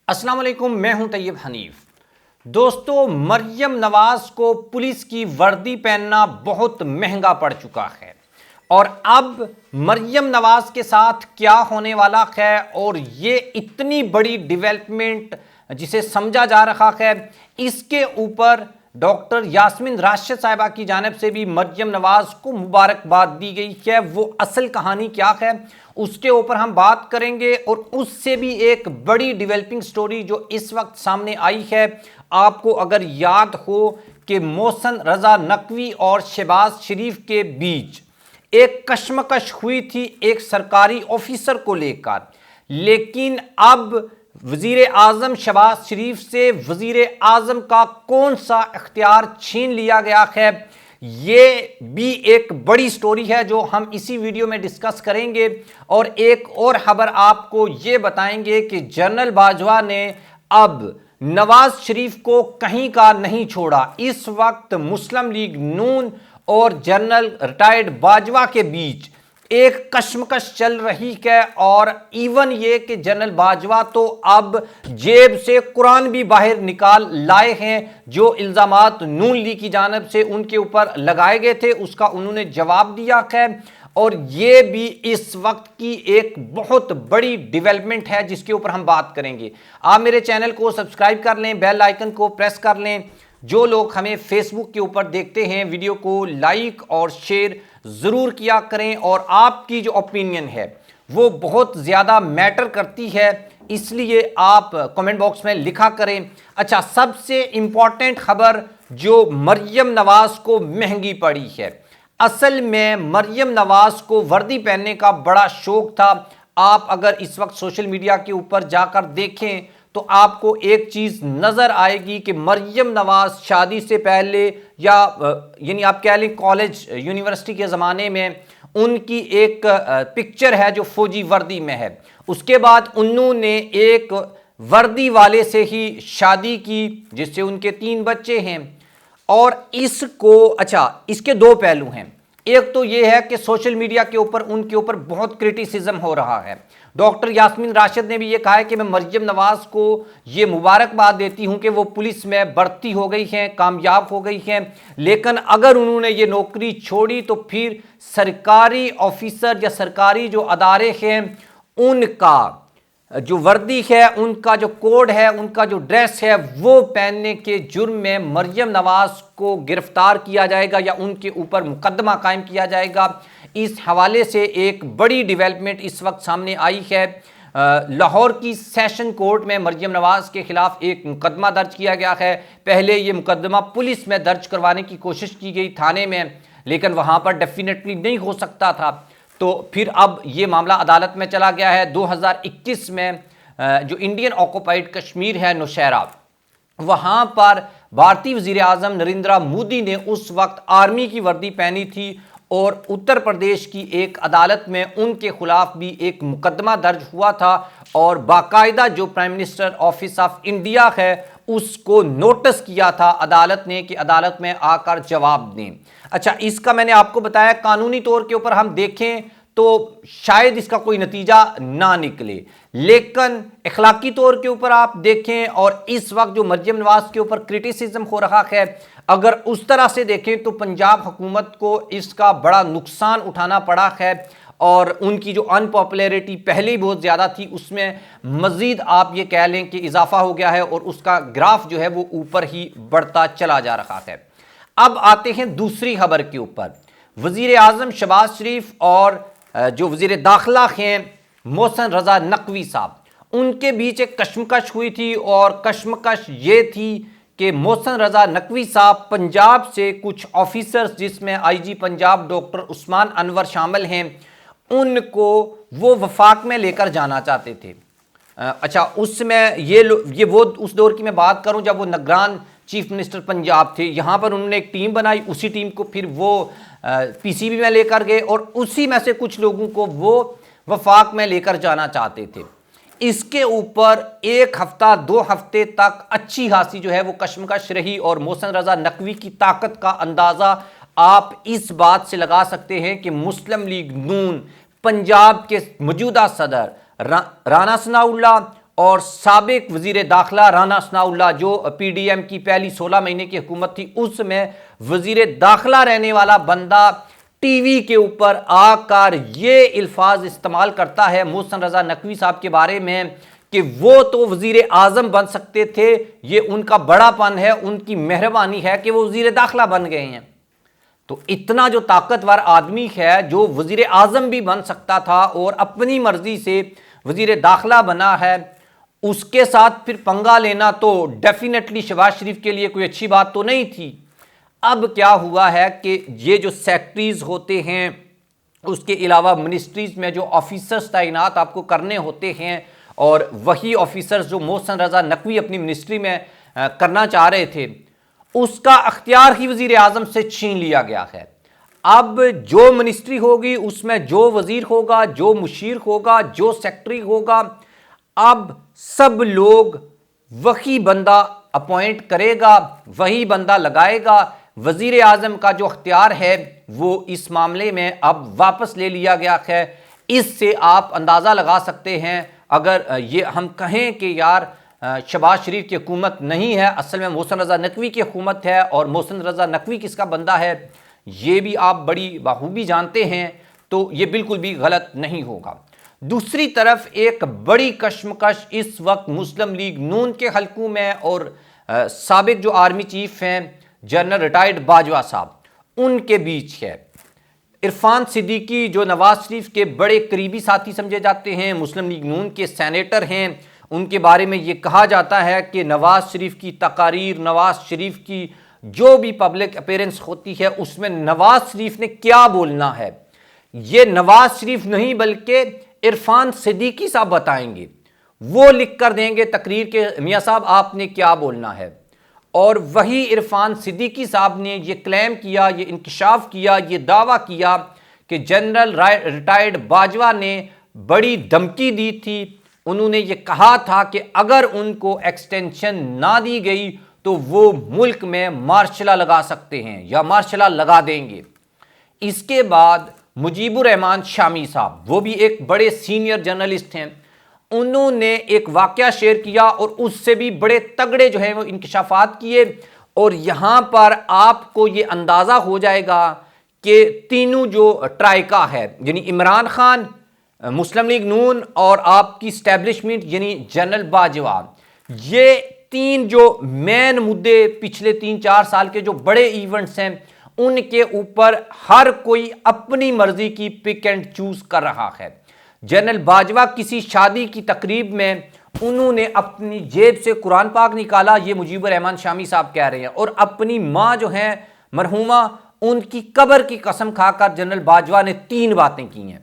السلام علیکم، میں ہوں طیب حنیف۔ دوستو، مریم نواز کو پولیس کی وردی پہننا بہت مہنگا پڑ چکا ہے، اور اب مریم نواز کے ساتھ کیا ہونے والا ہے اور یہ اتنی بڑی ڈیولپمنٹ جسے سمجھا جا رہا ہے، اس کے اوپر ڈاکٹر یاسمین راشد صاحبہ کی جانب سے بھی مریم نواز کو مبارکباد دی گئی ہے۔ وہ اصل کہانی کیا ہے اس کے اوپر ہم بات کریں گے، اور اس سے بھی ایک بڑی ڈیولپنگ سٹوری جو اس وقت سامنے آئی ہے۔ آپ کو اگر یاد ہو کہ محسن رضا نقوی اور شہباز شریف کے بیچ ایک کشمکش ہوئی تھی ایک سرکاری آفیسر کو لے کر، لیکن اب وزیر اعظم شہباز شریف سے وزیر اعظم کا کون سا اختیار چھین لیا گیا ہے، یہ بھی ایک بڑی سٹوری ہے جو ہم اسی ویڈیو میں ڈسکس کریں گے۔ اور ایک اور خبر آپ کو یہ بتائیں گے کہ جنرل باجوہ نے اب نواز شریف کو کہیں کا نہیں چھوڑا۔ اس وقت مسلم لیگ نون اور جنرل ریٹائرڈ باجوہ کے بیچ ایک کشمکش چل رہی ہے، اور ایون یہ کہ جنرل باجوہ تو اب جیب سے قرآن بھی باہر نکال لائے ہیں۔ جو الزامات نون لیگ کی جانب سے ان کے اوپر لگائے گئے تھے اس کا انہوں نے جواب دیا ہے، اور یہ بھی اس وقت کی ایک بہت بڑی ڈیولپمنٹ ہے جس کے اوپر ہم بات کریں گے۔ آپ میرے چینل کو سبسکرائب کر لیں، بیل آئیکن کو پریس کر لیں۔ جو لوگ ہمیں فیس بک کے اوپر دیکھتے ہیں ویڈیو کو لائک اور شیئر ضرور کیا کریں، اور آپ کی جو اوپینین ہے وہ بہت زیادہ میٹر کرتی ہے، اس لیے آپ کمنٹ باکس میں لکھا کریں۔ اچھا، سب سے امپورٹنٹ خبر جو مریم نواز کو مہنگی پڑی ہے۔ اصل میں مریم نواز کو وردی پہننے کا بڑا شوق تھا۔ آپ اگر اس وقت سوشل میڈیا کے اوپر جا کر دیکھیں تو آپ کو ایک چیز نظر آئے گی کہ مریم نواز شادی سے پہلے یا یعنی آپ کہہ لیں کالج یونیورسٹی کے زمانے میں ان کی ایک پکچر ہے جو فوجی وردی میں ہے۔ اس کے بعد انہوں نے ایک وردی والے سے ہی شادی کی جس سے ان کے 3 بچے ہیں، اور اس کے 2 پہلو ہیں۔ ایک تو یہ ہے کہ سوشل میڈیا کے اوپر ان کے اوپر بہت کرٹیسزم ہو رہا ہے۔ ڈاکٹر یاسمین راشد نے بھی یہ کہا ہے کہ میں مریم نواز کو یہ مبارکباد دیتی ہوں کہ وہ پولیس میں بھرتی ہو گئی ہیں، کامیاب ہو گئی ہیں، لیکن اگر انہوں نے یہ نوکری چھوڑی تو پھر سرکاری آفیسر یا سرکاری جو ادارے ہیں ان کا جو وردی ہے، ان کا جو کوڈ ہے، ان کا جو ڈریس ہے، وہ پہننے کے جرم میں مریم نواز کو گرفتار کیا جائے گا یا ان کے اوپر مقدمہ قائم کیا جائے گا۔ اس حوالے سے ایک بڑی ڈیولپمنٹ اس وقت سامنے آئی ہے۔ لاہور کی سیشن کورٹ میں مریم نواز کے خلاف ایک مقدمہ درج کیا گیا ہے۔ پہلے یہ مقدمہ پولیس میں درج کروانے کی کوشش کی گئی تھانے میں، لیکن وہاں پر ڈیفینیٹلی نہیں ہو سکتا تھا، تو پھر اب یہ معاملہ عدالت میں چلا گیا ہے۔ 2021 میں جو انڈین آکوپائیڈ کشمیر ہے نوشہرہ، وہاں پر بھارتی وزیر اعظم نریندر مودی نے اس وقت آرمی کی وردی پہنی تھی، اور اتر پردیش کی ایک عدالت میں ان کے خلاف بھی ایک مقدمہ درج ہوا تھا، اور باقاعدہ جو prime minister office of India ہے اس کو نوٹس کیا تھا عدالت نے کہ عدالت میں آ کر جواب دیں۔ اچھا، اس کا میں نے آپ کو بتایا قانونی طور کے اوپر ہم دیکھیں تو شاید اس کا کوئی نتیجہ نہ نکلے، لیکن اخلاقی طور کے اوپر آپ دیکھیں اور اس وقت جو مریم نواز کے اوپر کرٹیسزم ہو رہا ہے، اگر اس طرح سے دیکھیں تو پنجاب حکومت کو اس کا بڑا نقصان اٹھانا پڑا ہے، اور ان کی جو ان پاپولیرٹی پہلے ہی بہت زیادہ تھی اس میں مزید آپ یہ کہہ لیں کہ اضافہ ہو گیا ہے، اور اس کا گراف جو ہے وہ اوپر ہی بڑھتا چلا جا رہا ہے۔ اب آتے ہیں دوسری خبر کے اوپر۔ وزیر اعظم شہباز شریف اور جو وزیر داخلہ ہیں محسن رضا نقوی صاحب، ان کے بیچ ایک کشمکش ہوئی تھی، اور کشمکش یہ تھی کہ محسن رضا نقوی صاحب پنجاب سے کچھ آفیسرز جس میں آئی جی پنجاب ڈاکٹر عثمان انور شامل ہیں، ان کو وہ وفاق میں لے کر جانا چاہتے تھے۔ اچھا، اس میں یہ وہ اس دور کی میں بات کروں جب وہ نگران چیف منسٹر پنجاب تھے، یہاں پر انہوں نے ایک ٹیم بنائی، اسی ٹیم کو پھر وہ پی سی بی میں لے کر گئے، اور اسی میں سے کچھ لوگوں کو وہ وفاق میں لے کر جانا چاہتے تھے۔ اس کے اوپر 1 ہفتہ 2 ہفتے تک اچھی خاصی جو ہے وہ کشمکش رہی، اور محسن رضا نقوی کی طاقت کا اندازہ آپ اس بات سے لگا سکتے ہیں کہ مسلم لیگ نون پنجاب کے موجودہ صدر رانا ثناء اللہ اور سابق وزیر داخلہ رانا ثناء اللہ جو پی ڈی ایم کی پہلی 16 مہینے کی حکومت تھی اس میں وزیر داخلہ رہنے والا بندہ ٹی وی کے اوپر آ کر یہ الفاظ استعمال کرتا ہے محسن رضا نقوی صاحب کے بارے میں کہ وہ تو وزیر اعظم بن سکتے تھے، یہ ان کا بڑا پن ہے، ان کی مہربانی ہے کہ وہ وزیر داخلہ بن گئے ہیں۔ تو اتنا جو طاقتور آدمی ہے جو وزیر اعظم بھی بن سکتا تھا اور اپنی مرضی سے وزیر داخلہ بنا ہے، اس کے ساتھ پھر پنگا لینا تو ڈیفینیٹلی شہباز شریف کے لیے کوئی اچھی بات تو نہیں تھی۔ اب کیا ہوا ہے کہ یہ جو سیکٹریز ہوتے ہیں، اس کے علاوہ منسٹریز میں جو آفیسرز تعینات آپ کو کرنے ہوتے ہیں، اور وہی آفیسرز جو محسن رضا نقوی اپنی منسٹری میں کرنا چاہ رہے تھے، اس کا اختیار ہی وزیر اعظم سے چھین لیا گیا ہے۔ اب جو منسٹری ہوگی اس میں جو وزیر ہوگا، جو مشیر ہوگا، جو سیکٹری ہوگا، اب سب لوگ وہی بندہ اپوائنٹ کرے گا، وہی بندہ لگائے گا۔ وزیر اعظم کا جو اختیار ہے وہ اس معاملے میں اب واپس لے لیا گیا ہے۔ اس سے آپ اندازہ لگا سکتے ہیں، اگر یہ ہم کہیں کہ یار شہباز شریف کی حکومت نہیں ہے، اصل میں محسن رضا نقوی کی حکومت ہے، اور محسن رضا نقوی کس کا بندہ ہے یہ بھی آپ بڑی بخوبی جانتے ہیں، تو یہ بالکل بھی غلط نہیں ہوگا۔ دوسری طرف ایک بڑی کشمکش اس وقت مسلم لیگ نون کے حلقوں میں اور سابق جو آرمی چیف ہیں جنرل ریٹائرڈ باجوہ صاحب ان کے بیچ ہے۔ عرفان صدیقی جو نواز شریف کے بڑے قریبی ساتھی سمجھے جاتے ہیں، مسلم لیگ نون کے سینیٹر ہیں، ان کے بارے میں یہ کہا جاتا ہے کہ نواز شریف کی تقاریر، نواز شریف کی جو بھی پبلک اپیرنس ہوتی ہے اس میں نواز شریف نے کیا بولنا ہے، یہ نواز شریف نہیں بلکہ عرفان صدیقی صاحب بتائیں گے، وہ لکھ کر دیں گے تقریر کے میاں صاحب آپ نے کیا بولنا ہے۔ اور وہی عرفان صدیقی صاحب نے یہ کلیم کیا، یہ انکشاف کیا، یہ دعویٰ کیا کہ جنرل ریٹائرڈ باجوہ نے بڑی دھمکی دی تھی، انہوں نے یہ کہا تھا کہ اگر ان کو ایکسٹینشن نہ دی گئی تو وہ ملک میں مارشل لا لگا سکتے ہیں یا مارشل لا لگا دیں گے۔ اس کے بعد مجیب الرحمان شامی صاحب، وہ بھی ایک بڑے سینئر جرنلسٹ ہیں، انہوں نے ایک واقعہ شیئر کیا اور اس سے بھی بڑے تگڑے جو ہیں وہ انکشافات کیے، اور یہاں پر آپ کو یہ اندازہ ہو جائے گا کہ تینوں جو ٹرائکا ہے، یعنی عمران خان، مسلم لیگ نون اور آپ کی اسٹیبلشمنٹ یعنی جنرل باجوہ، یہ تین جو مین مدے پچھلے 3-4 سال کے جو بڑے ایونٹس ہیں ان کے اوپر ہر کوئی اپنی مرضی کی پک اینڈ چوز کر رہا ہے۔ جنرل باجوہ کسی شادی کی تقریب میں انہوں نے اپنی جیب سے قرآن پاک نکالا، یہ مجیب الرحمان شامی صاحب کہہ رہے ہیں، اور اپنی ماں جو ہیں مرحومہ ان کی قبر کی قسم کھا کر جنرل باجوہ نے 3 باتیں کی ہیں۔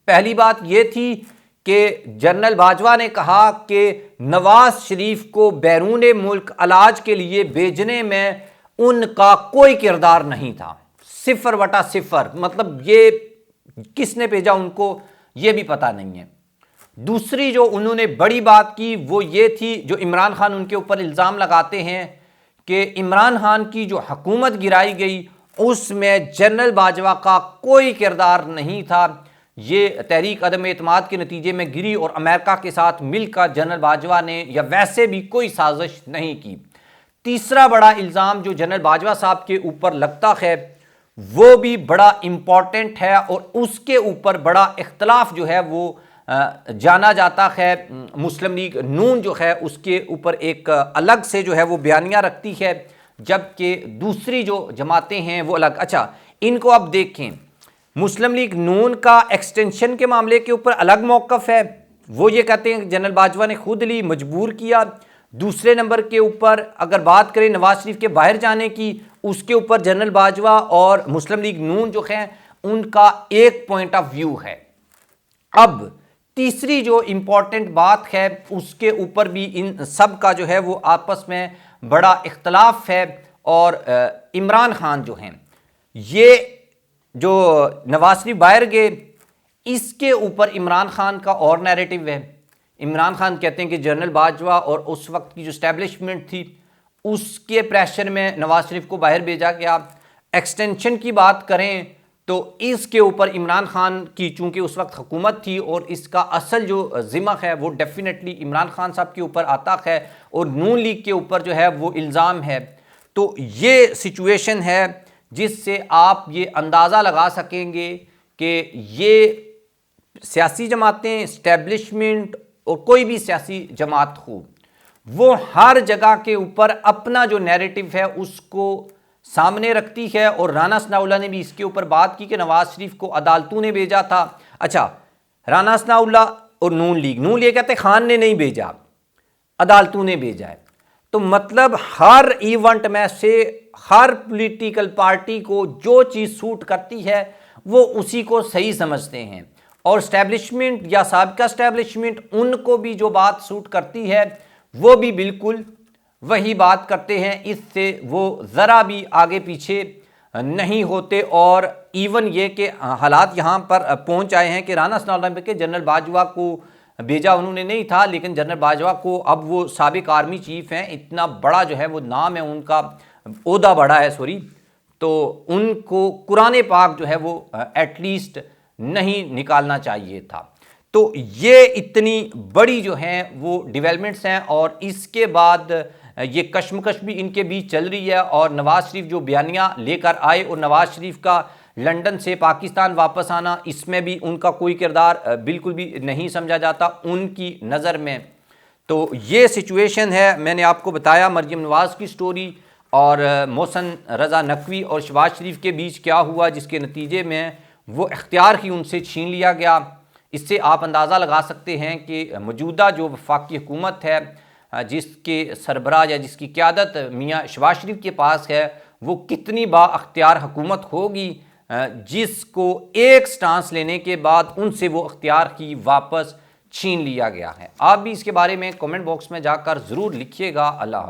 پہلی بات یہ تھی کہ جنرل باجوہ نے کہا کہ نواز شریف کو بیرون ملک علاج کے لیے بھیجنے میں ان کا کوئی کردار نہیں تھا، 0/0، مطلب یہ کس نے بھیجا ان کو یہ بھی پتہ نہیں ہے۔ دوسری جو انہوں نے بڑی بات کی وہ یہ تھی، جو عمران خان ان کے اوپر الزام لگاتے ہیں کہ عمران خان کی جو حکومت گرائی گئی اس میں جنرل باجوہ کا کوئی کردار نہیں تھا، یہ تحریک عدم اعتماد کے نتیجے میں گری اور امریکہ کے ساتھ مل کر جنرل باجوہ نے یا ویسے بھی کوئی سازش نہیں کی۔ تیسرا بڑا الزام جو جنرل باجوہ صاحب کے اوپر لگتا ہے وہ بھی بڑا امپورٹنٹ ہے، اور اس کے اوپر بڑا اختلاف جو ہے وہ جانا جاتا ہے، مسلم لیگ نون جو ہے اس کے اوپر ایک الگ سے جو ہے وہ بیانیہ رکھتی ہے، جبکہ دوسری جو جماعتیں ہیں وہ الگ۔ اچھا، ان کو اب دیکھیں، مسلم لیگ نون کا ایکسٹینشن کے معاملے کے اوپر الگ موقف ہے، وہ یہ کہتے ہیں کہ جنرل باجوہ نے خود لی، مجبور کیا۔ دوسرے نمبر کے اوپر اگر بات کریں نواز شریف کے باہر جانے کی، اس کے اوپر جنرل باجوہ اور مسلم لیگ نون جو ہیں ان کا ایک پوائنٹ آف ویو ہے۔ اب تیسری جو امپورٹنٹ بات ہے اس کے اوپر بھی ان سب کا جو ہے وہ آپس میں بڑا اختلاف ہے، اور عمران خان جو ہیں یہ جو نواز شریف باہر گئے اس کے اوپر عمران خان کا اور نیریٹو ہے۔ عمران خان کہتے ہیں کہ جنرل باجوہ اور اس وقت کی جو اسٹیبلشمنٹ تھی اس کے پریشر میں نواز شریف کو باہر بھیجا گیا۔ ایکسٹینشن کی بات کریں تو اس کے اوپر عمران خان کی چونکہ اس وقت حکومت تھی اور اس کا اصل جو ذمہ ہے وہ ڈیفینیٹلی عمران خان صاحب کے اوپر آتا ہے اور نون لیگ کے اوپر جو ہے وہ الزام ہے. تو یہ سچویشن ہے جس سے آپ یہ اندازہ لگا سکیں گے کہ یہ سیاسی جماعتیں، اسٹیبلشمنٹ اور کوئی بھی سیاسی جماعت ہو، وہ ہر جگہ کے اوپر اپنا جو نیریٹو ہے اس کو سامنے رکھتی ہے. اور رانا ثناءاللہ نے بھی اس کے اوپر بات کی کہ نواز شریف کو عدالتوں نے بھیجا تھا. اچھا، رانا ثناءاللہ اور نون لیگ کہتے ہیں خان نے نہیں بھیجا، عدالتوں نے بھیجا ہے. تو مطلب ہر ایونٹ میں سے ہر پولیٹیکل پارٹی کو جو چیز سوٹ کرتی ہے وہ اسی کو صحیح سمجھتے ہیں، اور اسٹیبلشمنٹ یا سابقہ اسٹیبلشمنٹ ان کو بھی جو بات سوٹ کرتی ہے وہ بھی بالکل وہی بات کرتے ہیں. اس سے وہ ذرا بھی آگے پیچھے نہیں ہوتے. اور ایون یہ کہ حالات یہاں پر پہنچ آئے ہیں کہ رانا ثناءاللہ کے جنرل باجوہ کو بھیجا انہوں نے نہیں تھا، لیکن جنرل باجوہ کو اب وہ سابق آرمی چیف ہیں، اتنا بڑا جو ہے وہ نام ہے ان کا، عہدہ بڑا ہے تو ان کو قرآن پاک جو ہے وہ ایٹ لیسٹ نہیں نکالنا چاہیے تھا. تو یہ اتنی بڑی جو ہیں وہ ڈیولپمنٹس ہیں. اور اس کے بعد یہ کشمکش بھی ان کے بیچ چل رہی ہے. اور نواز شریف جو بیانیہ لے کر آئے اور نواز شریف کا لنڈن سے پاکستان واپس آنا، اس میں بھی ان کا کوئی کردار بالکل بھی نہیں سمجھا جاتا ان کی نظر میں. تو یہ سچویشن ہے. میں نے آپ کو بتایا مریم نواز کی سٹوری اور محسن رضا نقوی اور شہباز شریف کے بیچ کیا ہوا، جس کے نتیجے میں وہ اختیار ہی ان سے چھین لیا گیا. اس سے آپ اندازہ لگا سکتے ہیں کہ موجودہ جو وفاقی حکومت ہے جس کے سربراہ یا جس کی قیادت میاں شہباز شریف کے پاس ہے، وہ کتنی با اختیار حکومت ہوگی جس کو ایک سٹانس لینے کے بعد ان سے وہ اختیار کی واپس چھین لیا گیا ہے. آپ بھی اس کے بارے میں کمنٹ باکس میں جا کر ضرور لکھیے گا. اللہ حافظ.